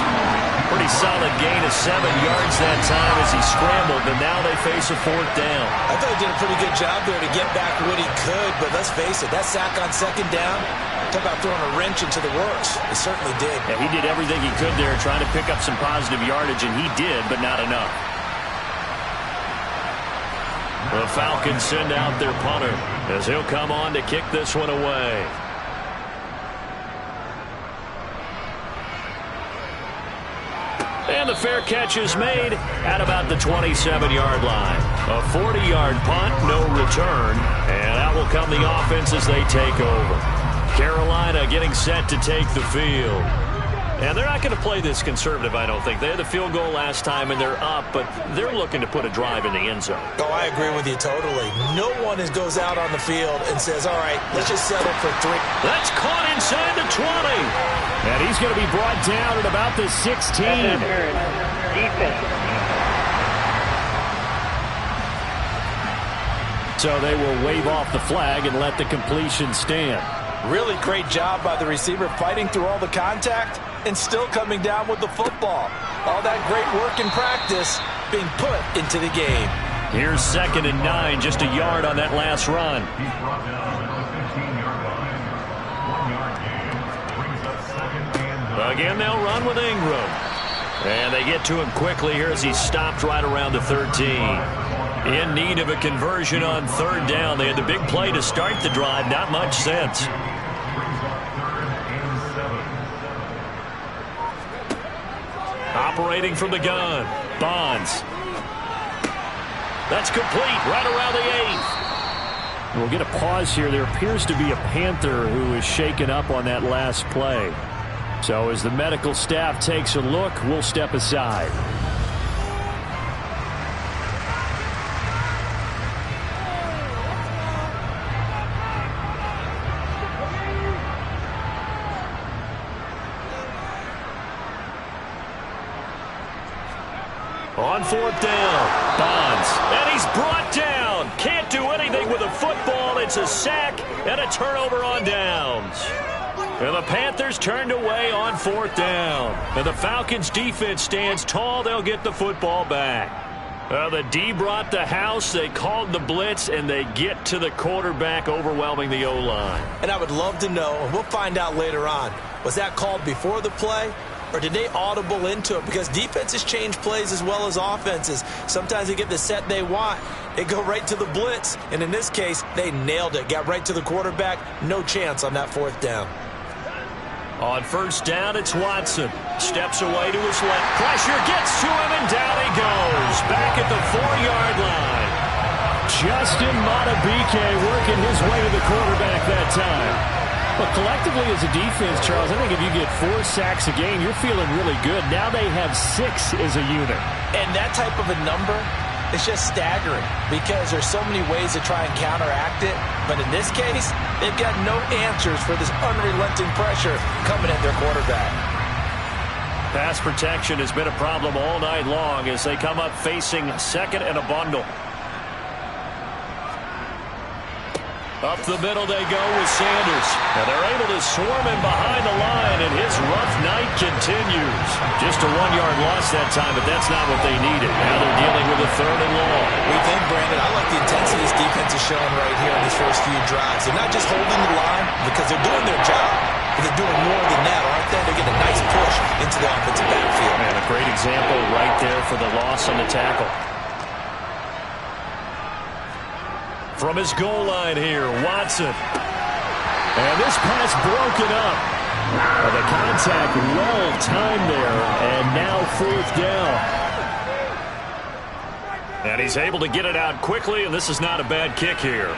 Pretty solid gain of 7 yards that time as he scrambled, but now they face a 4th down. I thought he did a pretty good job there to get back what he could, but let's face it, that sack on 2nd down, talk about throwing a wrench into the works. It certainly did. Yeah, he did everything he could there trying to pick up some positive yardage, and he did, but not enough. The Falcons send out their punter as he'll come on to kick this one away. And the fair catch is made at about the 27-yard line. A 40-yard punt, no return. And out will come the offense as they take over. Carolina getting set to take the field. And they're not going to play this conservative, I don't think. They had the field goal last time, and they're up, but they're looking to put a drive in the end zone. Oh, I agree with you totally. No one goes out on the field and says, all right, let's just settle for 3. That's caught inside the 20. And he's going to be brought down at about the 16. Defense. So they will wave off the flag and let the completion stand. Really great job by the receiver fighting through all the contact and still coming down with the football. All that great work in practice being put into the game. Here's 2nd and 9, just a yard on that last run. Again, they'll run with Ingram. And they get to him quickly here as he stopped right around the 13. In need of a conversion on 3rd down. They had the big play to start the drive. Not much sense. Operating from the gun. Bonds. That's complete right around the 8th. We'll get a pause here. There appears to be a Panther who is shaken up on that last play. So as the medical staff takes a look, we'll step aside. On 4th down, Bonds, and he's brought down. Can't do anything with a football. It's a sack and a turnover on downs. And the Panthers turned away on 4th down. And the Falcons defense stands tall. They'll get the football back. The D brought the house. They called the blitz, and they get to the quarterback, overwhelming the O-line. And I would love to know, and we'll find out later on, was that called before the play? Or did they audible into it? Because defenses change plays as well as offenses. Sometimes they get the set they want. They go right to the blitz. And in this case, they nailed it. Got right to the quarterback. No chance on that 4th down. On 1st down, it's Watson. Steps away to his left. Pressure gets to him, and down he goes. Back at the 4-yard line. Justin Madubuike working his way to the quarterback that time. But collectively as a defense, Charles, I think if you get 4 sacks a game, you're feeling really good. Now they have 6 as a unit. And that type of a number is just staggering because there's so many ways to try and counteract it. But in this case, they've got no answers for this unrelenting pressure coming at their quarterback. Pass protection has been a problem all night long as they come up facing 2nd and a bundle. Up the middle they go with Sanders. And they're able to swarm him behind the line, and his rough night continues. Just a 1-yard loss that time, but that's not what they needed. Now they're dealing with a 3rd and long. We think, Brandon, I like the intensity this defense is showing right here in these first few drives. They're not just holding the line because they're doing their job, but they're doing more than that, aren't they? They get a nice push into the offensive backfield. And a great example right there for the loss on the tackle. From his goal line here, Watson. And this pass broken up. The contact well timed there, and now 4th down. And he's able to get it out quickly, and this is not a bad kick here.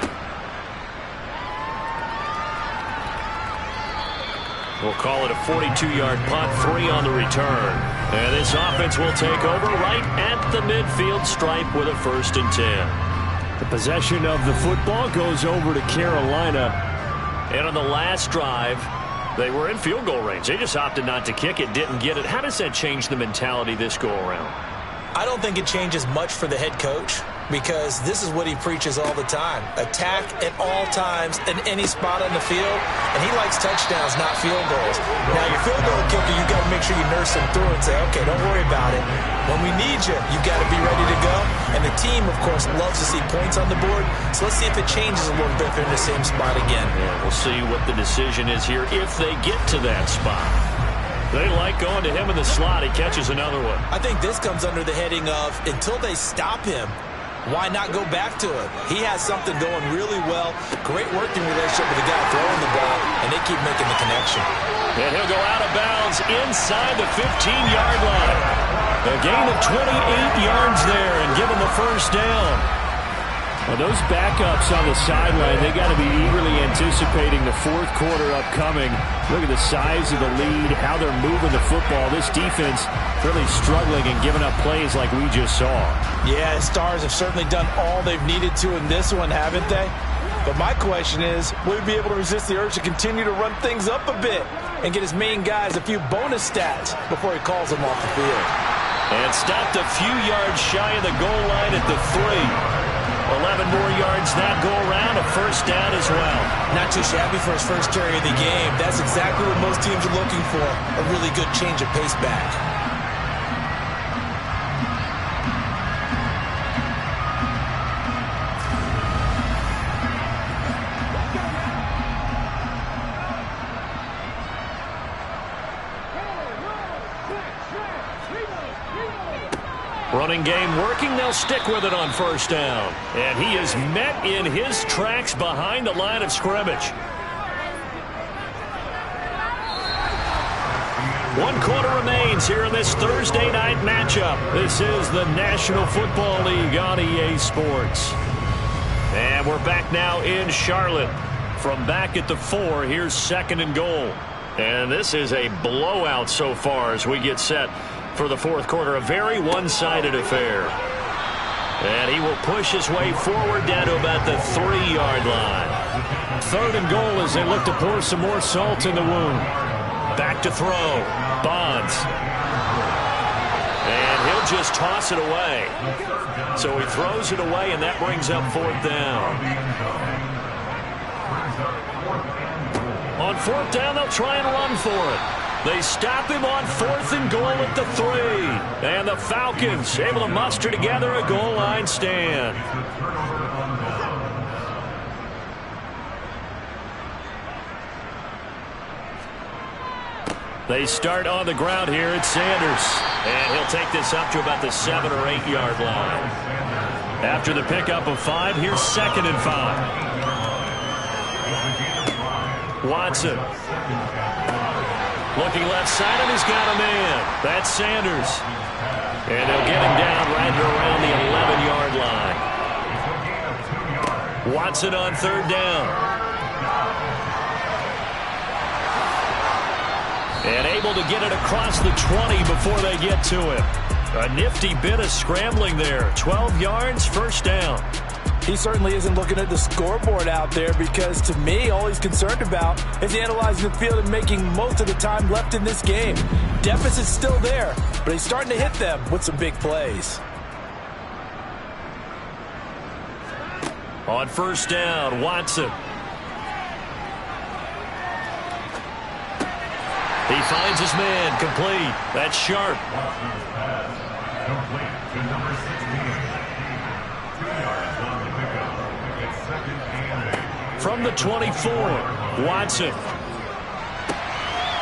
We'll call it a 42-yard punt, 3 on the return. And this offense will take over right at the midfield stripe with a 1st and 10. The possession of the football goes over to Carolina. And on the last drive, they were in field goal range. They just opted not to kick it, didn't get it. How does that change the mentality this go around? I don't think it changes much for the head coach because this is what he preaches all the time. Attack at all times in any spot on the field, and he likes touchdowns, not field goals. Now, your field goal kicker, you've got to make sure you nurse him through and say, okay, don't worry about it. When we need you, you've got to be ready to go. And the team, of course, loves to see points on the board, so let's see if it changes a little bit if they're in the same spot again. Yeah, we'll see what the decision is here if they get to that spot. They like going to him in the slot. He catches another one. I think this comes under the heading of until they stop him, why not go back to it? He has something going really well. Great working relationship with the guy throwing the ball, and they keep making the connection. And he'll go out of bounds inside the 15-yard line. A gain of 28 yards there and give him the 1st down. Well, those backups on the sideline, they got to be eagerly anticipating the 4th quarter upcoming. Look at the size of the lead, how they're moving the football. This defense really struggling and giving up plays like we just saw. Yeah, the Stars have certainly done all they've needed to in this one, haven't they? But my question is, will he be able to resist the urge to continue to run things up a bit and get his main guys a few bonus stats before he calls them off the field? And stopped a few yards shy of the goal line at the 3. 11 more yards that go around, a 1st down as well. Not too shabby for his first carry of the game. That's exactly what most teams are looking for, a really good change of pace back. Running game working. They'll stick with it on 1st down. And he is met in his tracks behind the line of scrimmage. 1 quarter remains here in this Thursday night matchup. This is the National Football League on EA Sports. And we're back now in Charlotte. From back at the 4, here's 2nd and goal. And this is a blowout so far as we get set for the 4th quarter. A very one-sided affair. And he will push his way forward down to about the 3-yard line. 3rd and goal as they look to pour some more salt in the wound. Back to throw. Bonds. And he'll just toss it away. So he throws it away, and that brings up 4th down. On 4th down, they'll try and run for it. They stop him on 4th and goal at the 3. And the Falcons able to muster together a goal line stand. They start on the ground here at Sanders. And he'll take this up to about the 7 or 8 yard line. After the pickup of 5, here's 2nd and 5. Watson. Looking left side, and he's got a man. That's Sanders. And they'll get him down right around the 11-yard line. Watson on 3rd down. And able to get it across the 20 before they get to him. A nifty bit of scrambling there. 12 yards, 1st down. He certainly isn't looking at the scoreboard out there because, to me, all he's concerned about is analyzing the field and making most of the time left in this game. Deficit's still there, but he's starting to hit them with some big plays. On 1st down, Watson. He finds his man, complete. That's Sharp. From the 24, Watson.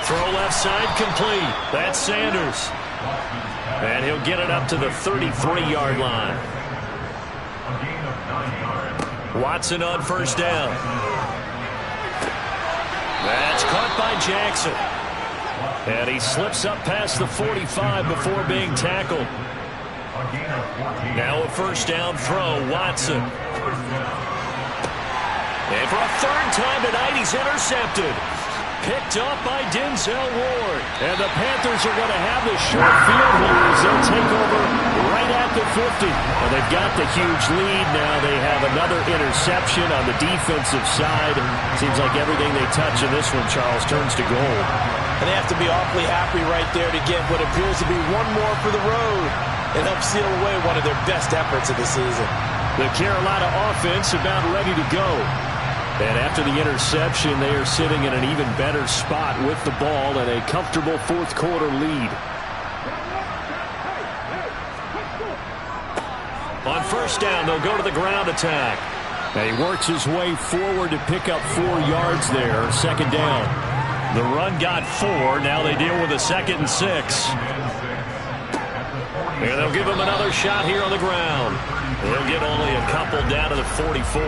Throw left side, complete. That's Sanders. And he'll get it up to the 33-yard line. Watson on 1st down. That's caught by Jackson. And he slips up past the 45 before being tackled. Now a 1st down throw, Watson. And for a 3rd time tonight, he's intercepted. Picked up by Denzel Ward. And the Panthers are going to have the short field here as they'll take over right at the 50. Well, they've got the huge lead now. They have another interception on the defensive side. Seems like everything they touch in this one, Charles, turns to gold. And they have to be awfully happy right there to get what appears to be one more for the road and help seal away one of their best efforts of the season. The Carolina offense about ready to go. And after the interception, they are sitting in an even better spot with the ball and a comfortable fourth quarter lead. On first down, they'll go to the ground attack. And he works his way forward to pick up 4 yards there. Second down. The run got 4. Now they deal with a 2nd and 6. And they'll give him another shot here on the ground. They'll get only a couple down to the 44.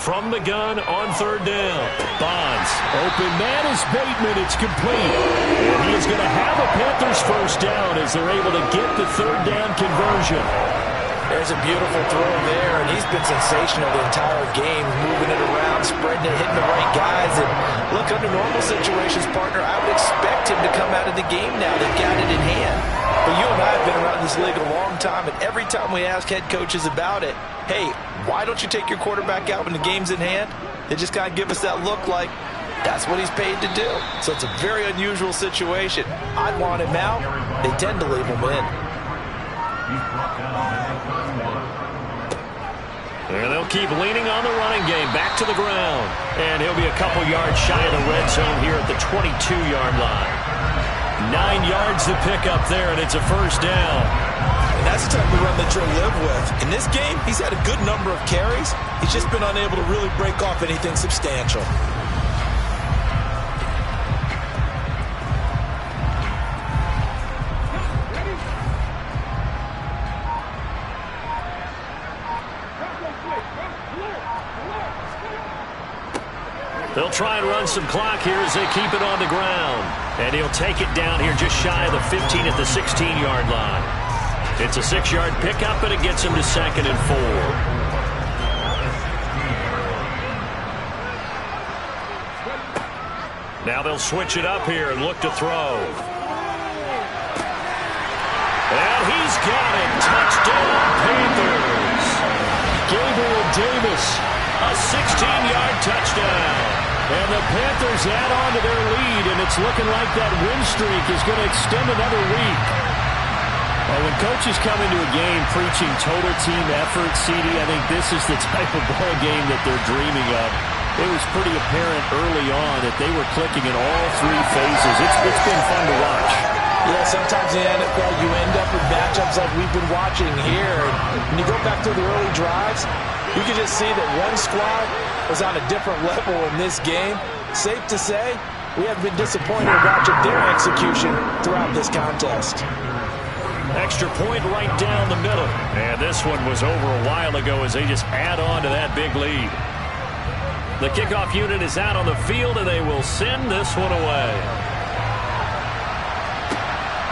From the gun on third down. Bonds. Open man is Bateman. It's complete. And he is going to have a Panthers first down as they're able to get the third down conversion. There's a beautiful throw there, and he's been sensational the entire game, moving it around, spreading it, hitting the right guys. And look, under normal situations, partner, I would expect him to come out of the game now. They've got it in hand. But you and I have been around this league a long time, and every time we ask head coaches about it, hey, why don't you take your quarterback out when the game's in hand? They just kind of give us that look like that's what he's paid to do. So it's a very unusual situation. I'd want him out. They tend to leave him in. And they'll keep leaning on the running game. Back to the ground. And he'll be a couple yards shy of the red zone here at the 22-yard line. 9 yards to pick up there, and it's a first down. And that's the type of run that you'll live with. In this game, he's had a good number of carries. He's just been unable to really break off anything substantial. They'll try and run some clock here as they keep it on the ground. And he'll take it down here just shy of the 15 at the 16-yard line. It's a 6-yard pickup, and it gets him to 2nd and 4. Now they'll switch it up here and look to throw. And he's got it. Touchdown, Panthers. Gabriel Davis, a 16-yard touchdown. And the Panthers add on to their lead, and it's looking like that win streak is going to extend another week. Well, when coaches come into a game preaching total team effort, CD, I think this is the type of ball game that they're dreaming of. It was pretty apparent early on that they were clicking in all 3 phases. It's been fun to watch. Yeah, sometimes in the NFL you end up with matchups like we've been watching here. And when you go back to the early drives, you can just see that one squad was on a different level in this game. Safe to say, we have been disappointed watching their execution throughout this contest. Extra point right down the middle. And this one was over a while ago as they just add on to that big lead. The kickoff unit is out on the field, and they will send this one away.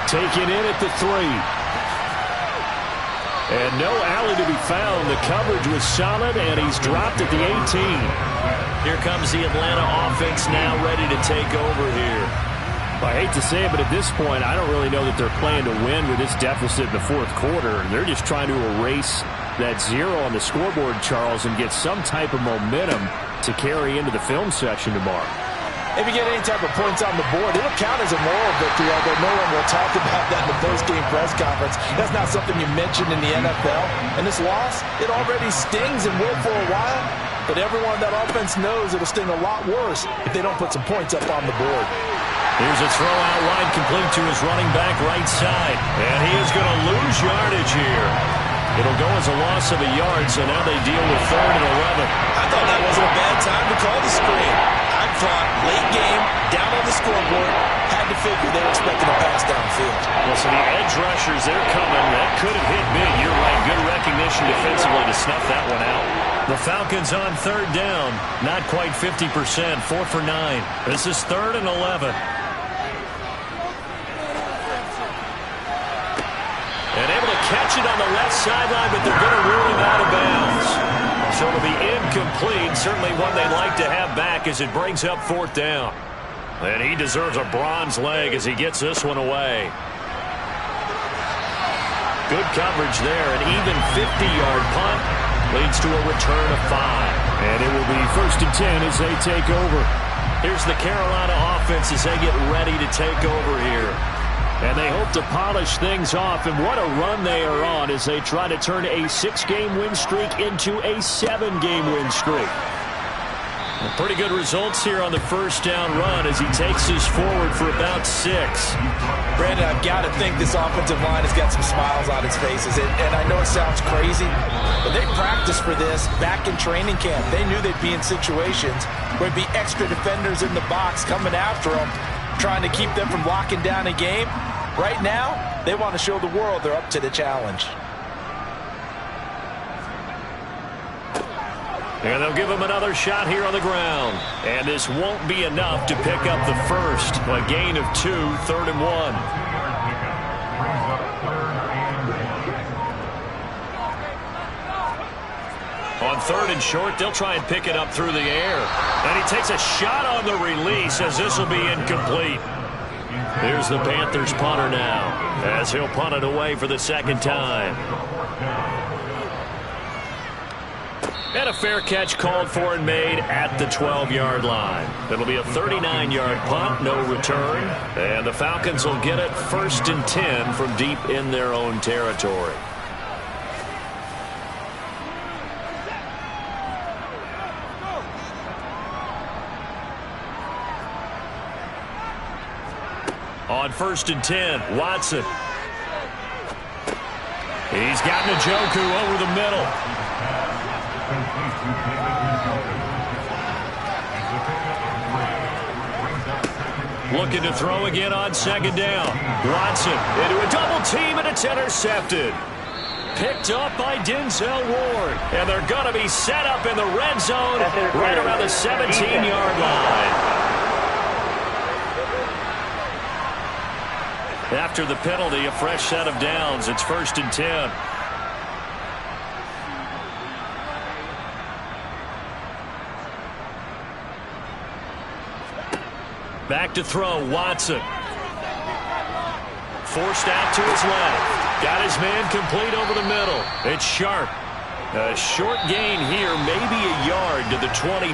Taken in at the 3. And no alley to be found. The coverage was solid, and he's dropped at the 18. Here comes the Atlanta offense now ready to take over here. I hate to say it, but at this point, I don't really know that they're playing to win with this deficit in the fourth quarter. They're just trying to erase that 0 on the scoreboard, Charles, and get some type of momentum to carry into the film section tomorrow. If you get any type of points on the board, it'll count as a moral victory, although no one will talk about that in the post-game press conference. That's not something you mentioned in the NFL. And this loss, it already stings and will for a while, but everyone on that offense knows it'll sting a lot worse if they don't put some points up on the board. Here's a throw out wide, complete to his running back right side. And he is going to lose yardage here. It'll go as a loss of a yard, so now they deal with 3rd and 11. I thought that wasn't a bad time to call the screen. I thought late game, down on the scoreboard, had to figure they were expecting a pass downfield. Well, so the edge rushers, they're coming. That could have hit big. You're right. Good recognition defensively to snuff that one out. The Falcons on 3rd down. Not quite 50%. 4 for 9. This is 3rd and 11. And able to catch it on the left sideline, but they're going to rule him out of bounds. So it'll be incomplete. Certainly one they'd like to have back as it brings up 4th down. And he deserves a bronze leg as he gets this one away. Good coverage there. An even 50-yard punt leads to a return of 5. And it will be 1st and 10 as they take over. Here's the Carolina offense as they get ready to take over here. And they hope to polish things off. And what a run they are on as they try to turn a 6-game win streak into a 7-game win streak. Pretty good results here on the 1st down run as he takes us forward for about 6. Brandon, I've got to think this offensive line has got some smiles on its faces. And I know it sounds crazy, but they practiced for this back in training camp. They knew they'd be in situations where there'd be extra defenders in the box coming after them, trying to keep them from locking down a game. Right now, they want to show the world they're up to the challenge. And they'll give him another shot here on the ground. And this won't be enough to pick up the first. A gain of 2, 3rd and 1. On 3rd and short, they'll try and pick it up through the air. And he takes a shot on the release as this will be incomplete. Here's the Panthers punter now as he'll punt it away for the 2nd time. And a fair catch called for and made at the 12-yard line. It'll be a 39-yard punt, no return. And the Falcons will get it 1st and 10 from deep in their own territory. On 1st and 10, Watson. He's got Njoku over the middle. Looking to throw again on 2nd down. Watson into a double team, and it's intercepted. Picked up by Denzel Ward. And they're going to be set up in the red zone right around the 17-yard line. After the penalty, a fresh set of downs. It's 1st and 10. Back to throw, Watson. Forced out to his left. Got his man complete over the middle. It's Sharp. A short gain here, maybe a yard to the 29.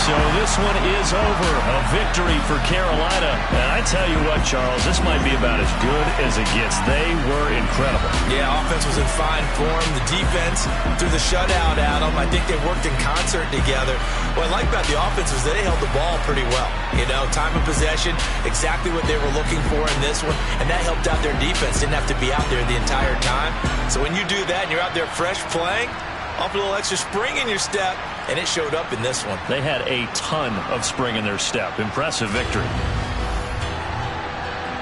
So this one is over. A victory for Carolina. And I tell you what, Charles, this might be about as good as it gets. They were incredible. Yeah, offense was in fine form. The defense threw the shutout at them. I think they worked in concert together. What I like about the offense was they held the ball pretty well. You know, time of possession, exactly what they were looking for in this one. And that helped out their defense. Didn't have to be out there the entire time. So when you do that and you're out there fresh playing, off a little extra spring in your step, and it showed up in this one. They had a ton of spring in their step. Impressive victory.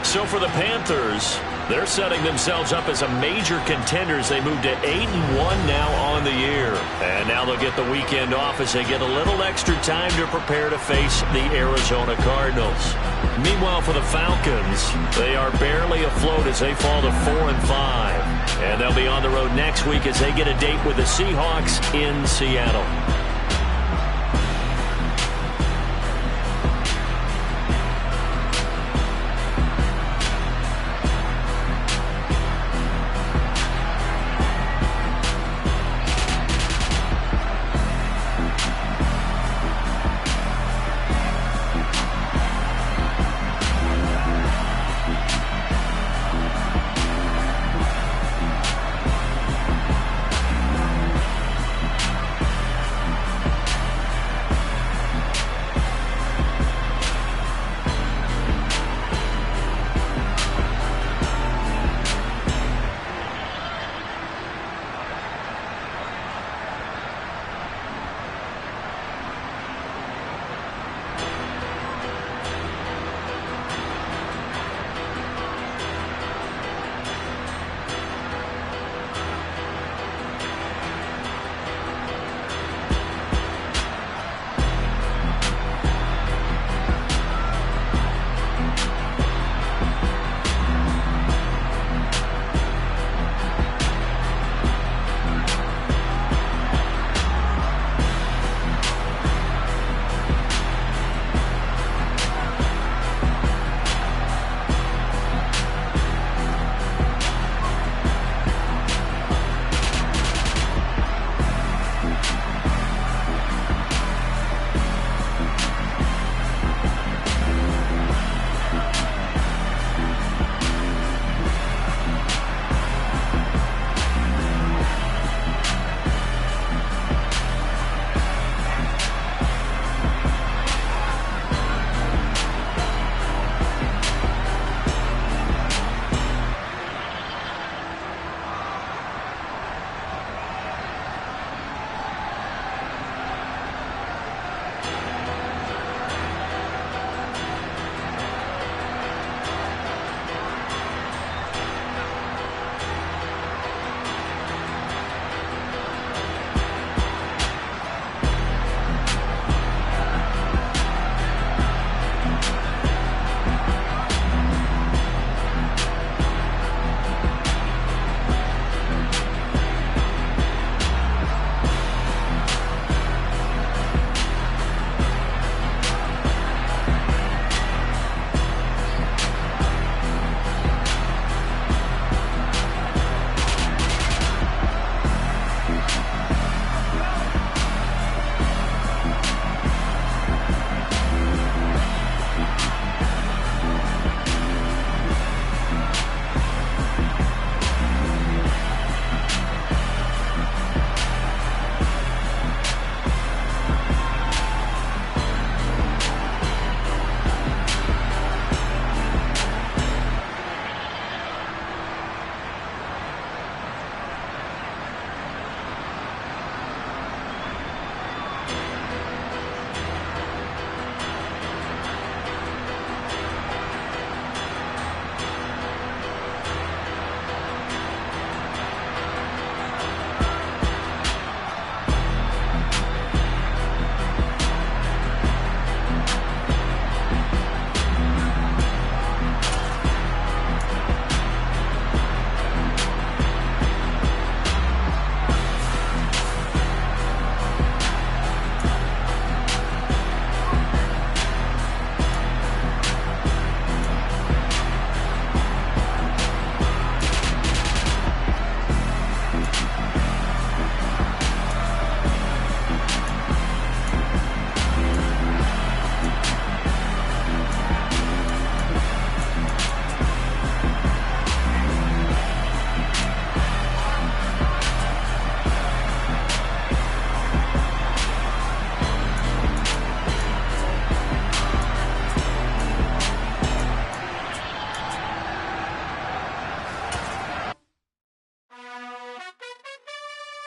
So for the Panthers, they're setting themselves up as a major contender as they move to 8-1 now on the year. And now they'll get the weekend off as they get a little extra time to prepare to face the Arizona Cardinals. Meanwhile, for the Falcons, they are barely afloat as they fall to 4-5. And they'll be on the road next week as they get a date with the Seahawks in Seattle.